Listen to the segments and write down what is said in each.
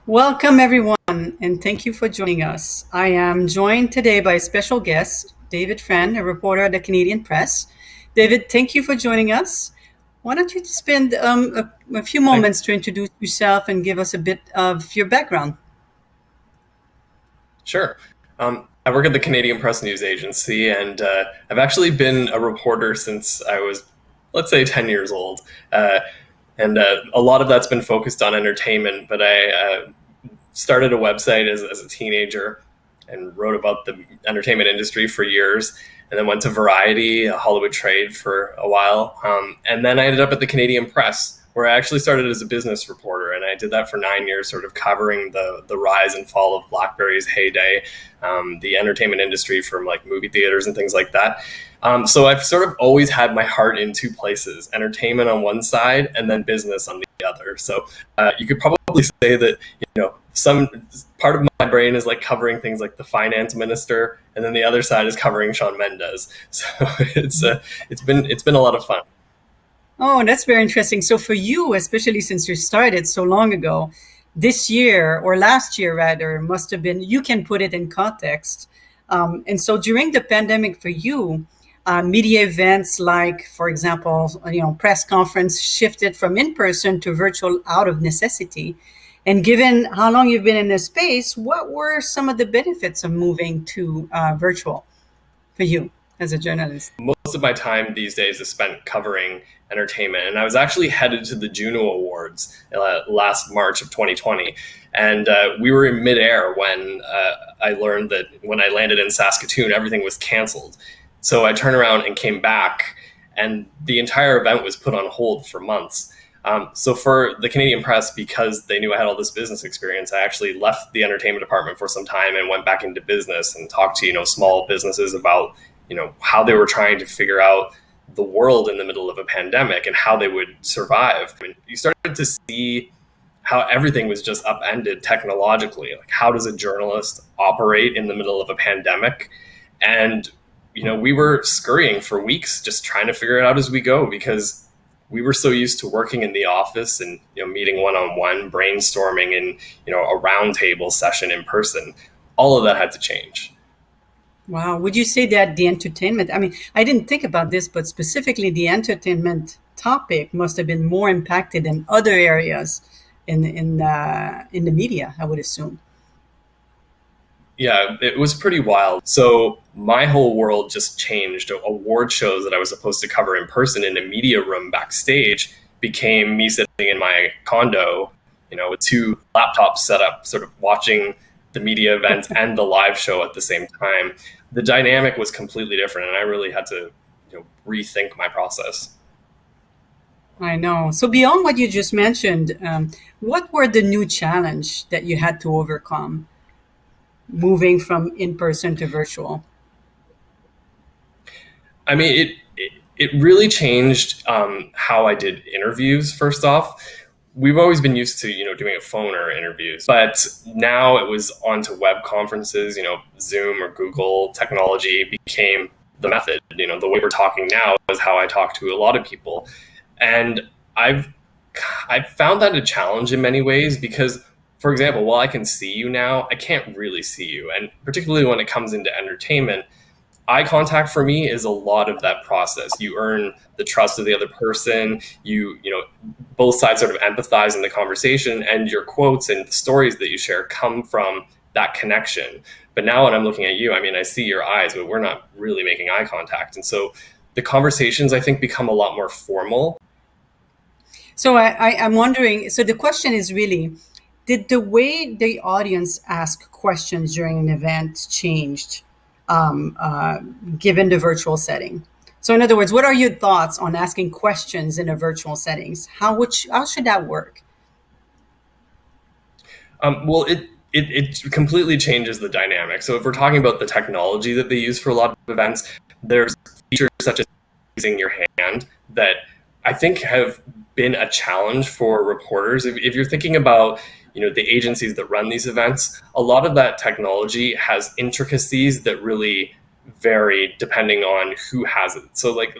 Welcome, everyone, and thank you for joining us. I am joined today by a special guest, David Friend, a reporter at the Canadian Press. David, thank you for joining us. Why don't you spend a few Thank- moments to introduce yourself and give us a bit of your background? Sure. I work at the Canadian Press News Agency, and I've actually been a reporter since I was, let's say, 10 years old. And a lot of that's been focused on entertainment, but I started a website as a teenager and wrote about the entertainment industry for years, and then went to Variety, a Hollywood trade, for a while. And then I ended up at the Canadian Press, where I actually started as a business reporter, and I did that for 9 years, sort of covering the rise and fall of BlackBerry's heyday, the entertainment industry from like movie theaters and things like that. So I've sort of always had my heart in two places: entertainment on one side, and then business on the other. So you could probably say that some part of my brain is like covering things like the finance minister, and then the other side is covering Shawn Mendes. So it's been a lot of fun. Oh, that's very interesting. So, for you, especially since you started so long ago, this year or last year, rather, must have been, you can put it in context. And so, during the pandemic for you, media events like, for example, press conference shifted from in person to virtual out of necessity. And given how long you've been in this space, what were some of the benefits of moving to virtual for you as a journalist? Most of my time these days is spent covering entertainment, and I was actually headed to the Juno Awards last March of 2020, and we were in midair when I learned that when I landed in Saskatoon, everything was canceled. So I turned around and came back, and the entire event was put on hold for months. So for the Canadian Press, because they knew I had all this business experience, I actually left the entertainment department for some time and went back into business and talked to small businesses about how they were trying to figure out the world in the middle of a pandemic and how they would survive. I mean, you started to see how everything was just upended technologically. Like, how does a journalist operate in the middle of a pandemic? And we were scurrying for weeks just trying to figure it out as we go, because we were so used to working in the office and meeting one-on-one, brainstorming in a roundtable session in person. All of that had to change. Wow. Would you say that the entertainment, I mean, I didn't think about this, but specifically the entertainment topic must have been more impacted than other areas in the media, I would assume. Yeah, it was pretty wild. So my whole world just changed. Award shows that I was supposed to cover in person in a media room backstage became me sitting in my condo, with two laptops set up, sort of watching the media event and the live show at the same time. The dynamic was completely different, and I really had to, rethink my process. I know. So beyond what you just mentioned, what were the new challenge that you had to overcome moving from in person to virtual? I mean, it really changed how I did interviews. First off, we've always been used to doing a phone or interviews, but now it was onto web conferences. Zoom or Google technology became the method. The way we're talking now is how I talk to a lot of people, and I've I've found that a challenge in many ways because, for example, while I can see you now, I can't really see you, and particularly when it comes into entertainment, eye contact for me is a lot of that process. You earn the trust of the other person. Both sides sort of empathize in the conversation, and your quotes and the stories that you share come from that connection. But now when I'm looking at you, I mean, I see your eyes, but we're not really making eye contact. And so the conversations, I think, become a lot more formal. So I'm wondering, so the question is really, did the way the audience ask questions during an event changed given the virtual setting? So in other words, what are your thoughts on asking questions in a virtual settings? How should that work? Well, it completely changes the dynamic. So if we're talking about the technology that they use for a lot of events, there's features such as using your hand that I think have been a challenge for reporters. If you're thinking about the agencies that run these events, a lot of that technology has intricacies that really vary depending on who has it. So like,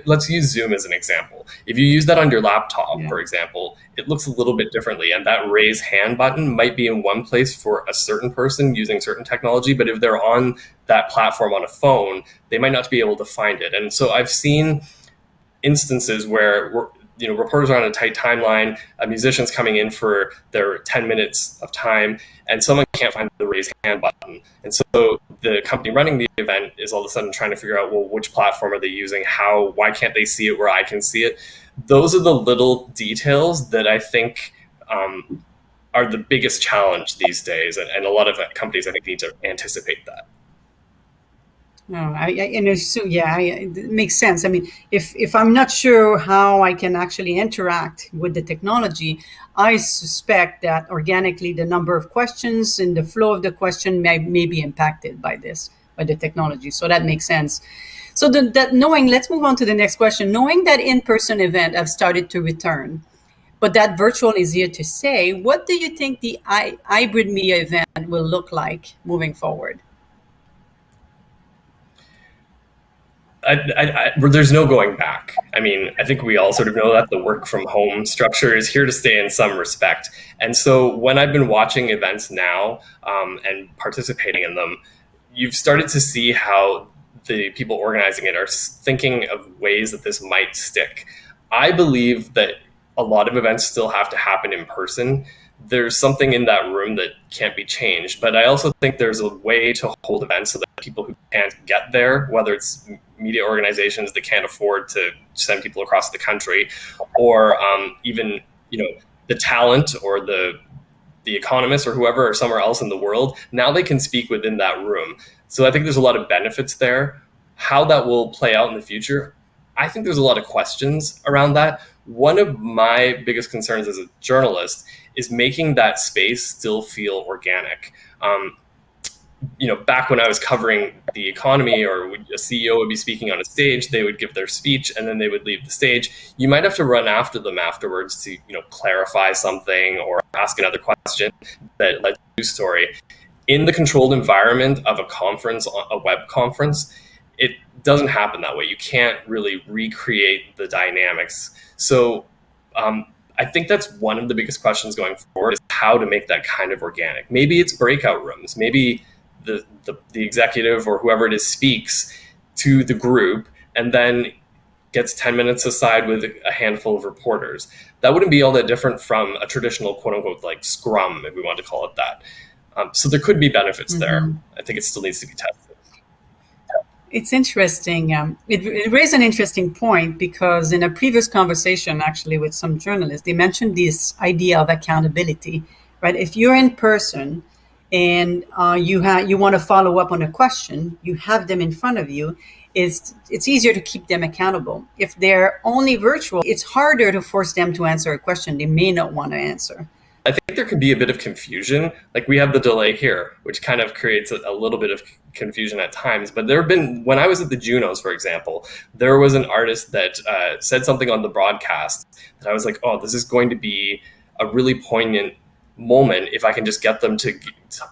let's use Zoom as an example. If you use that on your laptop, for example, it looks a little bit differently. And that raise hand button might be in one place for a certain person using certain technology, but if they're on that platform on a phone, they might not be able to find it. And so I've seen instances where reporters are on a tight timeline, a musician's coming in for their 10 minutes of time, and someone can't find the raise hand button. And so the company running the event is all of a sudden trying to figure out, well, which platform are they using? Why can't they see it where I can see it? Those are the little details that I think are the biggest challenge these days. And a lot of companies, I think, need to anticipate that. No, it makes sense. I mean, if I'm not sure how I can actually interact with the technology, I suspect that organically the number of questions and the flow of the question may be impacted by the technology. So that makes sense. So let's move on to the next question. Knowing that in-person event have started to return, but that virtual is here to stay, what do you think the hybrid media event will look like moving forward? There's no going back. I mean, I think we all sort of know that the work from home structure is here to stay in some respect. And so when I've been watching events now and participating in them, you've started to see how the people organizing it are thinking of ways that this might stick. I believe that a lot of events still have to happen in person. There's something in that room that can't be changed. But I also think there's a way to hold events so that people who can't get there, whether it's media organizations that can't afford to send people across the country, or even the talent or the economists or whoever are somewhere else in the world, now they can speak within that room. So I think there's a lot of benefits there. How that will play out in the future, I think there's a lot of questions around that. One of my biggest concerns as a journalist is making that space still feel organic. Back when I was covering the economy, or a CEO would be speaking on a stage, they would give their speech and then they would leave the stage. You might have to run after them afterwards to, clarify something or ask another question that led to the news story. In the controlled environment of a conference, a web conference, it doesn't happen that way. You can't really recreate the dynamics. So I think that's one of the biggest questions going forward, is how to make that kind of organic. Maybe it's breakout rooms. Maybe the executive or whoever it is speaks to the group and then gets 10 minutes aside with a handful of reporters. That wouldn't be all that different from a traditional quote unquote like scrum, if we want to call it that. So there could be benefits there. I think it still needs to be tested. It's interesting. It raised an interesting point, because in a previous conversation, actually, with some journalists, they mentioned this idea of accountability, right? If you're in person and you want to follow up on a question, you have them in front of you, it's easier to keep them accountable. If they're only virtual, it's harder to force them to answer a question they may not want to answer. I think there can be a bit of confusion. Like, we have the delay here, which kind of creates a little bit of confusion at times. But there have been, when I was at the Junos, for example, there was an artist that said something on the broadcast that I was like, oh, this is going to be a really poignant moment if I can just get them to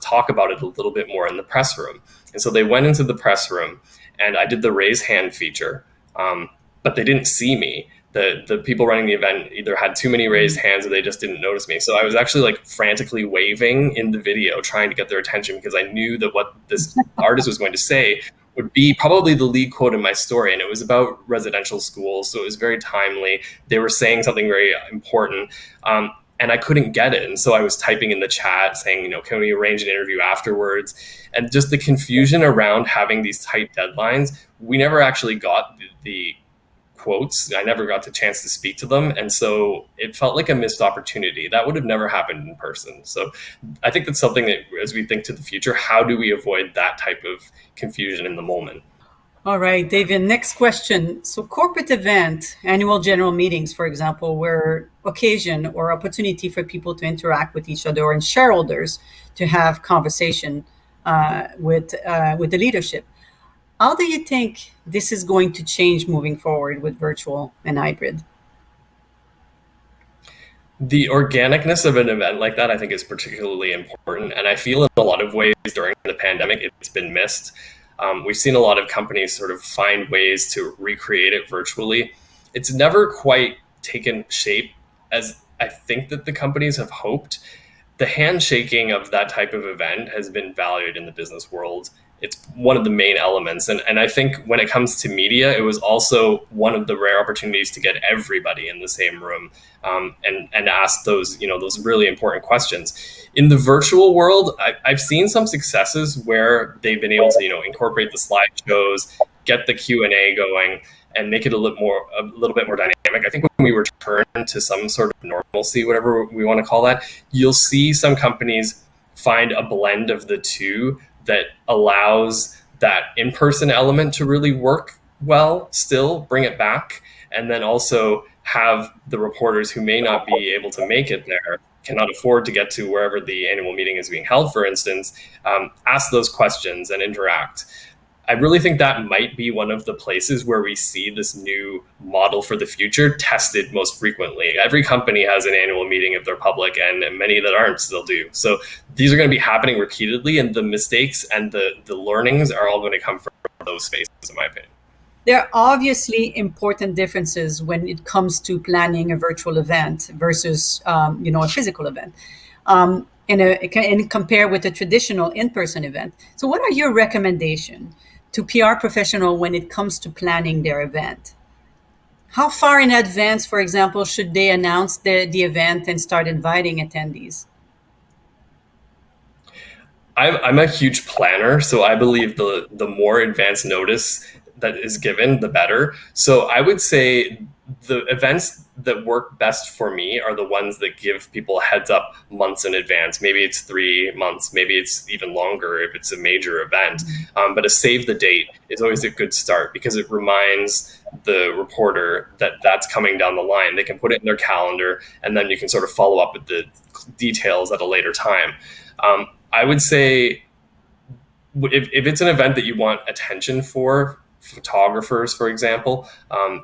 talk about it a little bit more in the press room. And so they went into the press room and I did the raise hand feature, but they didn't see me. The people running the event either had too many raised hands or they just didn't notice me. So I was actually like frantically waving in the video, trying to get their attention, because I knew that what this artist was going to say would be probably the lead quote in my story. And it was about residential schools. So it was very timely. They were saying something very important. And I couldn't get it. And so I was typing in the chat saying, can we arrange an interview afterwards? And just the confusion around having these tight deadlines, we never actually got the quotes. I never got the chance to speak to them. And so it felt like a missed opportunity. That would have never happened in person. So I think that's something that, as we think to the future, how do we avoid that type of confusion in the moment? All right, David, next question. So corporate event, annual general meetings, for example, were occasion or opportunity for people to interact with each other, and shareholders to have conversation with the leadership. How do you think this is going to change moving forward with virtual and hybrid? The organicness of an event like that, I think, is particularly important. And I feel in a lot of ways during the pandemic, it's been missed. We've seen a lot of companies sort of find ways to recreate it virtually. It's never quite taken shape as I think that the companies have hoped. The handshaking of that type of event has been valued in the business world. It's one of the main elements. And I think when it comes to media, it was also one of the rare opportunities to get everybody in the same room, and ask those, those really important questions. In the virtual world, I've seen some successes where they've been able to, incorporate the slideshows, get the Q&A going, and make it a little bit more dynamic. I think when we return to some sort of normalcy, whatever we want to call that, you'll see some companies find a blend of the two that allows that in-person element to really work well, still bring it back, and then also have the reporters who may not be able to make it there, cannot afford to get to wherever the annual meeting is being held, for instance, ask those questions and interact. I really think that might be one of the places where we see this new model for the future tested most frequently. Every company has an annual meeting if they're public, and many that aren't still do. So these are going to be happening repeatedly, and the mistakes and the learnings are all going to come from those spaces, in my opinion. There are obviously important differences when it comes to planning a virtual event versus, a physical event. And compare with a traditional in-person event. So what are your recommendations to PR professional when it comes to planning their event? How far in advance, for example, should they announce the event and start inviting attendees? I'm a huge planner, so I believe the more advance notice that is given, the better. So I would say the events that work best for me are the ones that give people a heads up months in advance. Maybe it's 3 months, maybe it's even longer if it's a major event. But a save the date is always a good start because it reminds the reporter that that's coming down the line. They can put it in their calendar, and then you can sort of follow up with the details at a later time. I would say if it's an event that you want attention for, photographers, for example,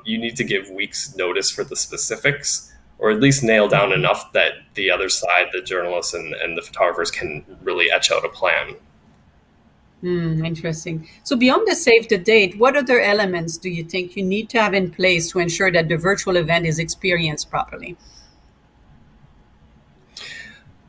you need to give weeks notice for the specifics, or at least nail down enough that the other side, the journalists and the photographers, can really etch out a plan. Interesting. So beyond the save the date, what other elements do you think you need to have in place to ensure that the virtual event is experienced properly?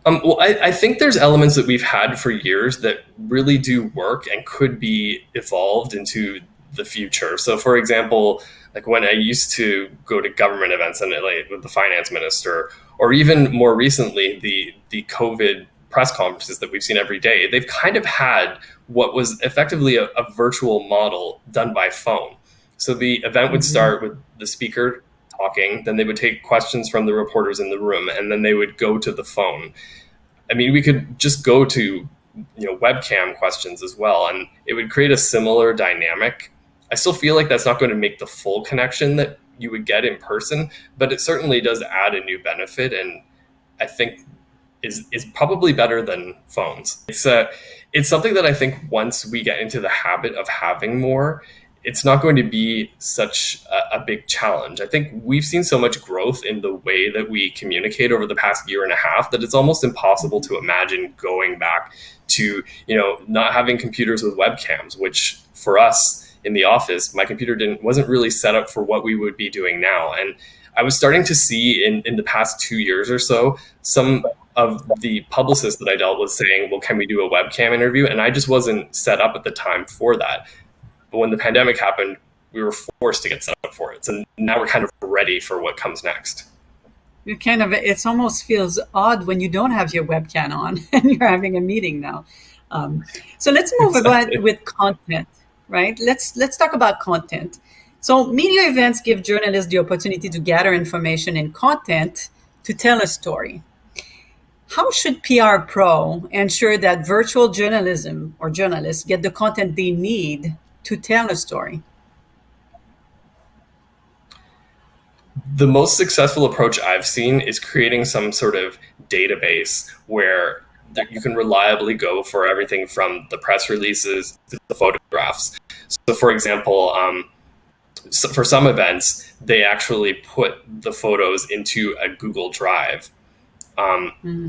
Well, I think there's elements that we've had for years that really do work and could be evolved into the future. So, for example, like when I used to go to government events and like with the finance minister, or even more recently, the COVID press conferences that we've seen every day, they've kind of had what was effectively a virtual model done by phone. So the event would start with the speaker talking, then they would take questions from the reporters in the room, and then they would go to the phone. I mean, we could just go to webcam questions as well, and it would create a similar dynamic. I still feel like that's not going to make the full connection that you would get in person, but it certainly does add a new benefit, and I think is probably better than phones. It's something that I think once we get into the habit of having more, it's not going to be such a big challenge. I think we've seen so much growth in the way that we communicate over the past year and a half that it's almost impossible to imagine going back to, not having computers with webcams, which for us in the office, my computer wasn't really set up for what we would be doing now. And I was starting to see in the past 2 years or so, some of the publicists that I dealt with saying, well, can we do a webcam interview? And I just wasn't set up at the time for that. But when the pandemic happened, we were forced to get set up for it. So now we're kind of ready for what comes next. It almost feels odd when you don't have your webcam on and you're having a meeting now. So let's move Exactly. about with content, right? Let's talk about content. So media events give journalists the opportunity to gather information and content to tell a story. How should PR pro ensure that virtual journalism or journalists get the content they need to tell a story? The most successful approach I've seen is creating some sort of database where you can reliably go for everything from the press releases to the photographs. So, for example, for some events, they actually put the photos into a Google Drive.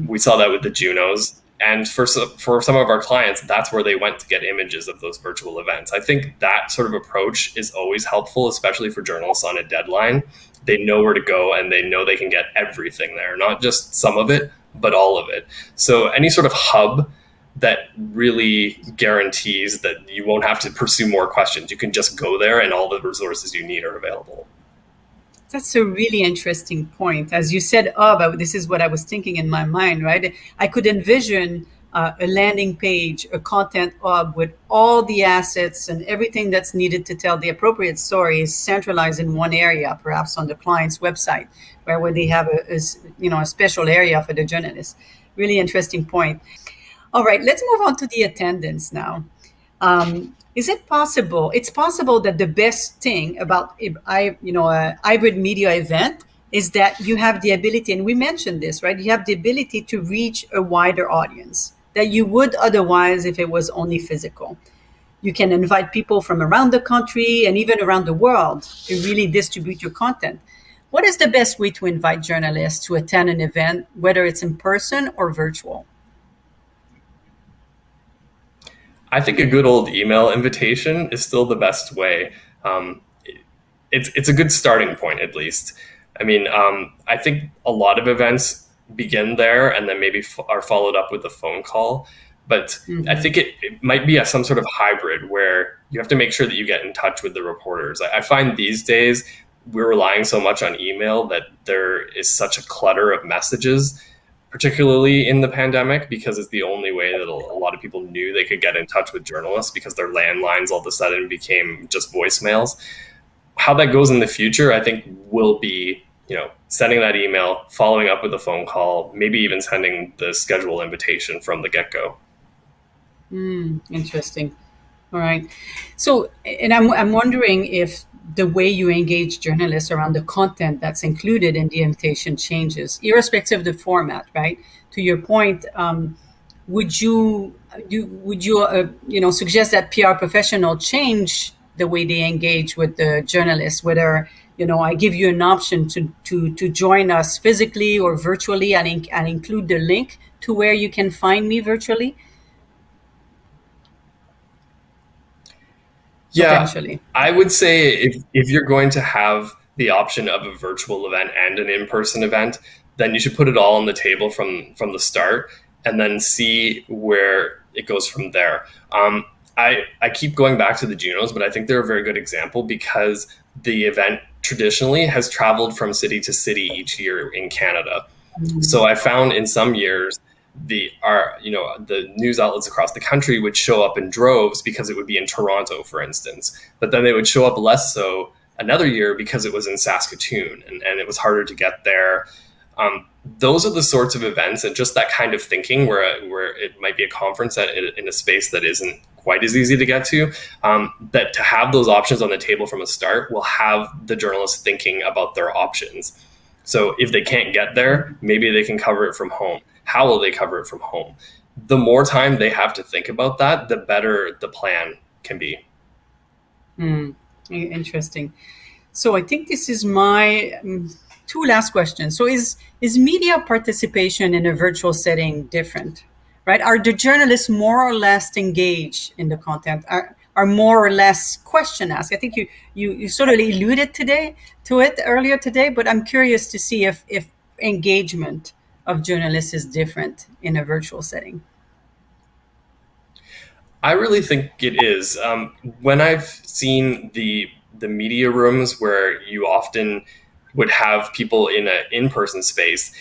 We saw that with the Junos, And for some of our clients, that's where they went to get images of those virtual events. I think that sort of approach is always helpful, especially for journalists on a deadline. They know where to go and they know they can get everything there, not just some of it, but all of it. So any sort of hub that really guarantees that you won't have to pursue more questions. You can just go there and all the resources you need are available. That's a really interesting point. As you said, this is what I was thinking in my mind, right? I could envision a landing page, a content hub with all the assets and everything that's needed to tell the appropriate story is centralized in one area, perhaps on the client's website, where they have a special area for the journalist. Really interesting point. All right, let's move on to the attendance now. Is it possible? It's possible that the best thing about a hybrid media event is that you have the ability, and we mentioned this, right? You have the ability to reach a wider audience that you would otherwise if it was only physical. You can invite people from around the country and even around the world to really distribute your content. What is the best way to invite journalists to attend an event, whether it's in person or virtual? I think a good old email invitation is still the best way. It's a good starting point, at least. I mean, I think a lot of events begin there and then maybe are followed up with a phone call. But I think it might be some sort of hybrid where you have to make sure that you get in touch with the reporters. I find these days we're relying so much on email that there is such a clutter of messages, particularly in the pandemic, because it's the only way that a lot of people knew they could get in touch with journalists because their landlines all of a sudden became just voicemails. How that goes in the future, I think, will be, sending that email, following up with a phone call, maybe even sending the scheduled invitation from the get-go. Interesting. All right. So, and I'm wondering if the way you engage journalists around the content that's included in the invitation changes, irrespective of the format, right? To your point, would you suggest that PR professional change the way they engage with the journalists? Whether I give you an option to join us physically or virtually, and include the link to where you can find me virtually. Yeah, I would say if you're going to have the option of a virtual event and an in-person event, then you should put it all on the table from the start and then see where it goes from there. I keep going back to the Junos, but I think they're a very good example because the event traditionally has traveled from city to city each year in Canada. Mm-hmm. So I found in some years the news outlets across the country would show up in droves because it would be in Toronto, for instance, but then they would show up less so another year because it was in Saskatoon and it was harder to get there. Those are the sorts of events and just that kind of thinking where it might be a conference in a space that isn't quite as easy to get to, that to have those options on the table from a start will have the journalists thinking about their options. So if they can't get there, maybe they can cover it from home. How will they cover it from home? The more time they have to think about that, the better the plan can be. Interesting. So I think this is my two last questions. So is media participation in a virtual setting different, right? Are the journalists more or less engaged in the content? Are more or less question asked? I think you sort of alluded to it earlier today, but I'm curious to see if engagement of journalists is different in a virtual setting. I really think it is. When I've seen the media rooms where you often would have people in an in-person space,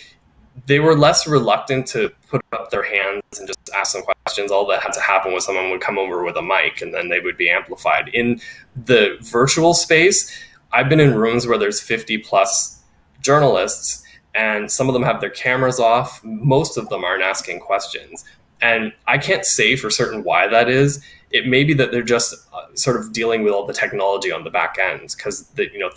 they were less reluctant to put up their hands and just ask some questions. All that had to happen was someone would come over with a mic and then they would be amplified. In the virtual space, I've been in rooms where there's 50 plus journalists and some of them have their cameras off. Most of them aren't asking questions. And I can't say for certain why that is. It may be that they're just sort of dealing with all the technology on the back end because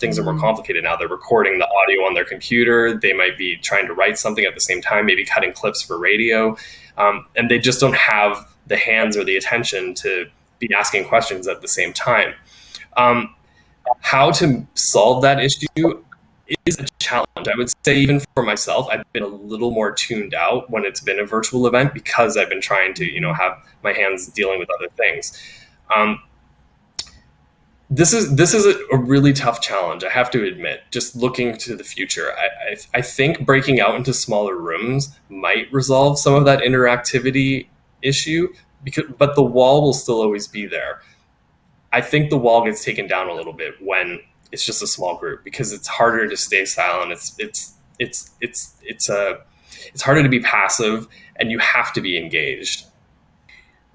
things are more complicated now. They're recording the audio on their computer. They might be trying to write something at the same time, maybe cutting clips for radio. And they just don't have the hands or the attention to be asking questions at the same time. How to solve that issue is a challenge. I would say even for myself, I've been a little more tuned out when it's been a virtual event because I've been trying to, have my hands dealing with other things. Um, this is a really tough challenge. I have to admit. Just looking to the future, I think breaking out into smaller rooms might resolve some of that interactivity issue. But the wall will still always be there. I think the wall gets taken down a little bit when it's just a small group because it's harder to stay silent. It's harder to be passive, and you have to be engaged.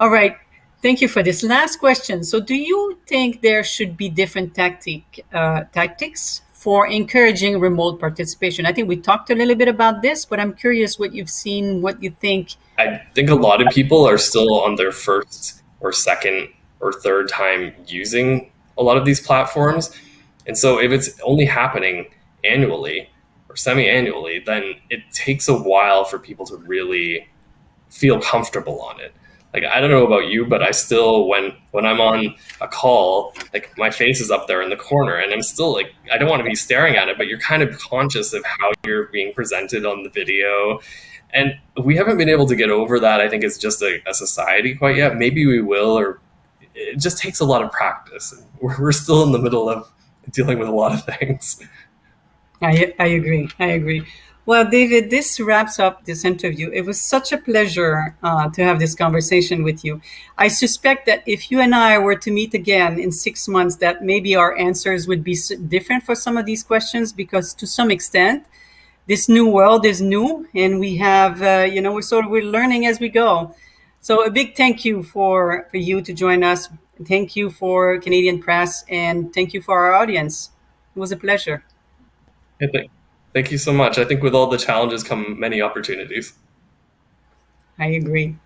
All right. Thank you for this last question. So, do you think there should be different tactics for encouraging remote participation? I think we talked a little bit about this, but I'm curious what you've seen, what you think. I think a lot of people are still on their first or second or third time using a lot of these platforms. And so if it's only happening annually or semi-annually, then it takes a while for people to really feel comfortable on it. Like, I don't know about you, but I still, when I'm on a call, like, my face is up there in the corner and I'm still like, I don't want to be staring at it, but you're kind of conscious of how you're being presented on the video. And we haven't been able to get over that, I think, as just a society quite yet. Maybe we will, or it just takes a lot of practice. And we're still in the middle of dealing with a lot of things. I agree. I agree. Well, David, this wraps up this interview. It was such a pleasure to have this conversation with you. I suspect that if you and I were to meet again in 6 months, that maybe our answers would be different for some of these questions, because to some extent, this new world is new, and we have, we're learning as we go. So a big thank you for you to join us. Thank you for Canadian Press, and thank you for our audience. It was a pleasure. I think. Thank you so much. I think with all the challenges come many opportunities. I agree.